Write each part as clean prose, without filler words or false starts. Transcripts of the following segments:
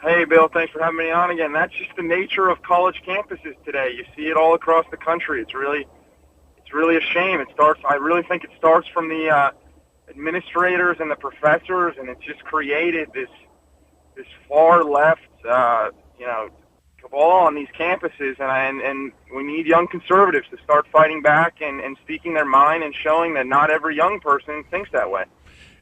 Hey, Bill, thanks for having me on again. That's just the nature of college campuses today. You see it all across the country. It's really a shame. I really think it starts from the administrators and the professors, and it's just created this far left, cabal on these campuses. And we need young conservatives to start fighting back and speaking their mind and showing that not every young person thinks that way.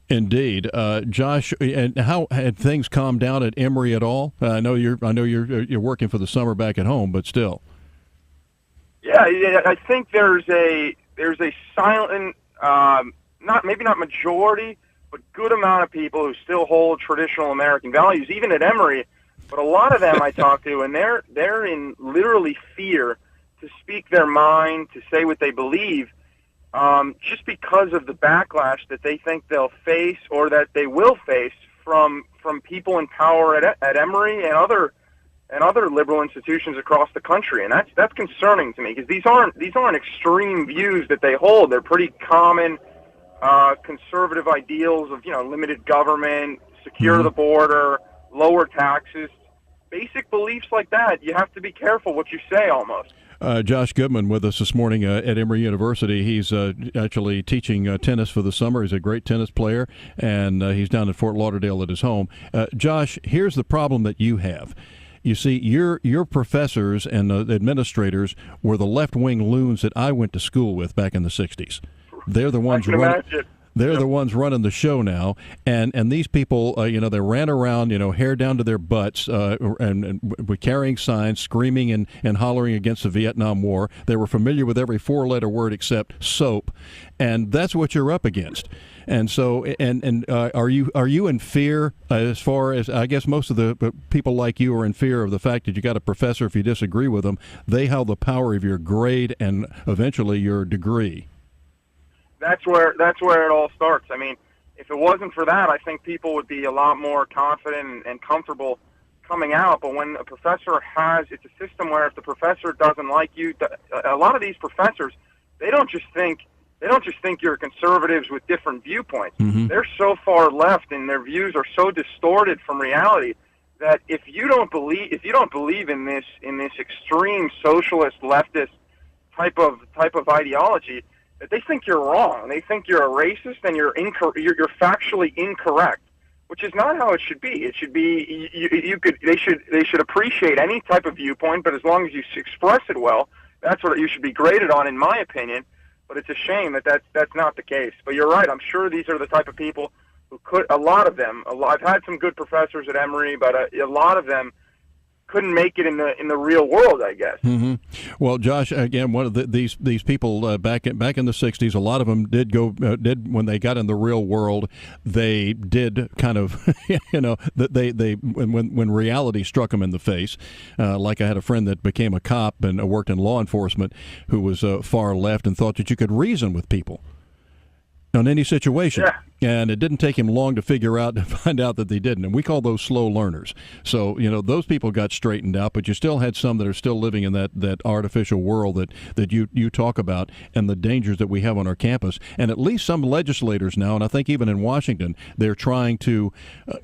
Indeed, Josh. And how had things calmed down at Emory at all? I know you're working for the summer back at home, but still. Yeah, I think there's a silent, maybe not majority, but good amount of people who still hold traditional American values, even at Emory. But a lot of them I talk to, and they're in literally fear to speak their mind, to say what they believe. Just because of the backlash that they think they'll face or that they will face from people in power at Emory and other liberal institutions across the country, and that's concerning to me because these aren't extreme views that they hold. They're pretty common conservative ideals of limited government, secure the border, lower taxes, basic beliefs like that. You have to be careful what you say almost. Josh Goodman with us this morning at Emory University. He's actually teaching tennis for the summer. He's a great tennis player, and he's down in Fort Lauderdale at his home. Josh, here's the problem that you have. You see, your professors and administrators were the left-wing loons that I went to school with back in the 60s. They're the ones running. They're the ones running the show now, and these people, they ran around, hair down to their butts, and were carrying signs, screaming and hollering against the Vietnam War. They were familiar with every four-letter word except soap, and that's what you're up against. And so, are you in fear? As far as I guess, most of the people like you are in fear of the fact that you got a professor. If you disagree with them, they have the power of your grade and eventually your degree. That's where it all starts. I mean, if it wasn't for that, I think people would be a lot more confident and comfortable coming out. But when a professor it's a system where if the professor doesn't like you, a lot of these professors, they don't just think you're conservatives with different viewpoints. Mm-hmm. They're so far left and their views are so distorted from reality that if you don't believe in this extreme socialist leftist type of ideology, that they think you're wrong. They think you're a racist and you're factually incorrect, which is not how it should be. It should be they should appreciate any type of viewpoint, but as long as you express it well, that's what you should be graded on, in my opinion. But it's a shame that's not the case. But you're right. I'm sure these are the type of people who could. A lot of them. I've had some good professors at Emory, but a lot of them couldn't make it in the real world, I guess. Mm-hmm. Well, Josh, again, one of these people back in the 60s, a lot of them did when they got in the real world, they did kind of, when reality struck them in the face. Like I had a friend that became a cop and worked in law enforcement who was far left and thought that you could reason with people on any situation. Yeah. And it didn't take him long to find out that they didn't. And we call those slow learners. So, those people got straightened out, but you still had some that are still living in that artificial world that you talk about and the dangers that we have on our campus. And at least some legislators now, and I think even in Washington, they're trying to tell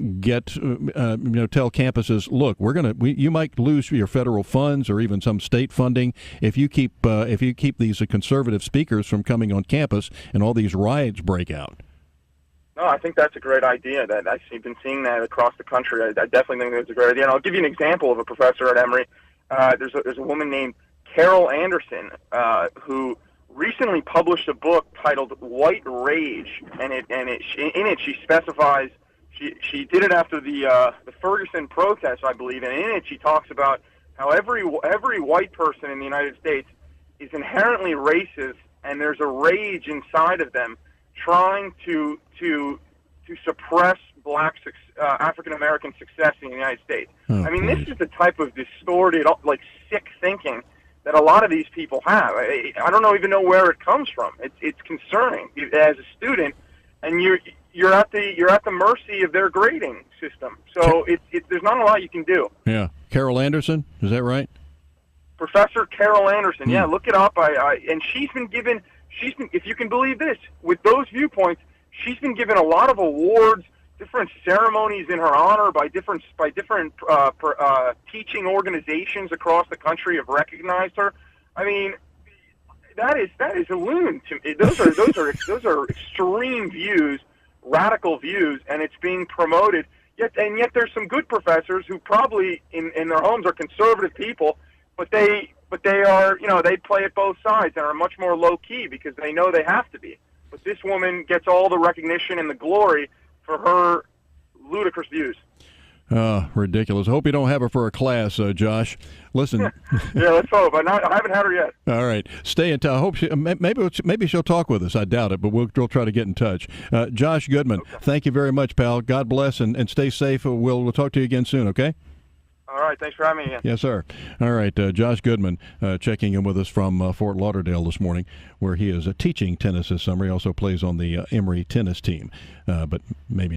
campuses, look, you might lose your federal funds or even some state funding if you keep these conservative speakers from coming on campus and all these riots break out. No, I think that's a great idea. That I've been seeing that across the country. I definitely think that's a great idea. And I'll give you an example of a professor at Emory. There's a woman named Carol Anderson who recently published a book titled White Rage, and in it she specifies she did it after the Ferguson protests, I believe, and in it she talks about how every white person in the United States is inherently racist, and there's a rage inside of them trying to suppress black African American success in the United States. I mean, this is the type of distorted, sick thinking that a lot of these people have. I don't even know where it comes from. It's concerning as a student, and you're at the mercy of their grading system. So there's not a lot you can do. Yeah, Carol Anderson, is that right? Professor Carol Anderson. Yeah, look it up. And she's been, if you can believe this, with those viewpoints, she's been given a lot of awards different ceremonies in her honor by different teaching organizations across the country have recognized her. I mean, that is a loon to me. Those are extreme views, radical views, and it's being promoted. Yet there's some good professors who probably in their homes are conservative people, but they are, they play at both sides and are much more low key because they know they have to be. But this woman gets all the recognition and the glory for her ludicrous views. Ridiculous. I hope you don't have her for a class, Josh. Listen. Yeah, let's hope. I haven't had her yet. All right. Stay in touch. I hope maybe she'll talk with us. I doubt it, but we'll try to get in touch. Josh Goodman, okay. Thank you very much, pal. God bless and stay safe. We'll talk to you again soon, okay? All right. Thanks for having me again. Yes, sir. All right. Josh Goodman checking in with us from Fort Lauderdale this morning, where he is teaching tennis this summer. He also plays on the Emory tennis team, but maybe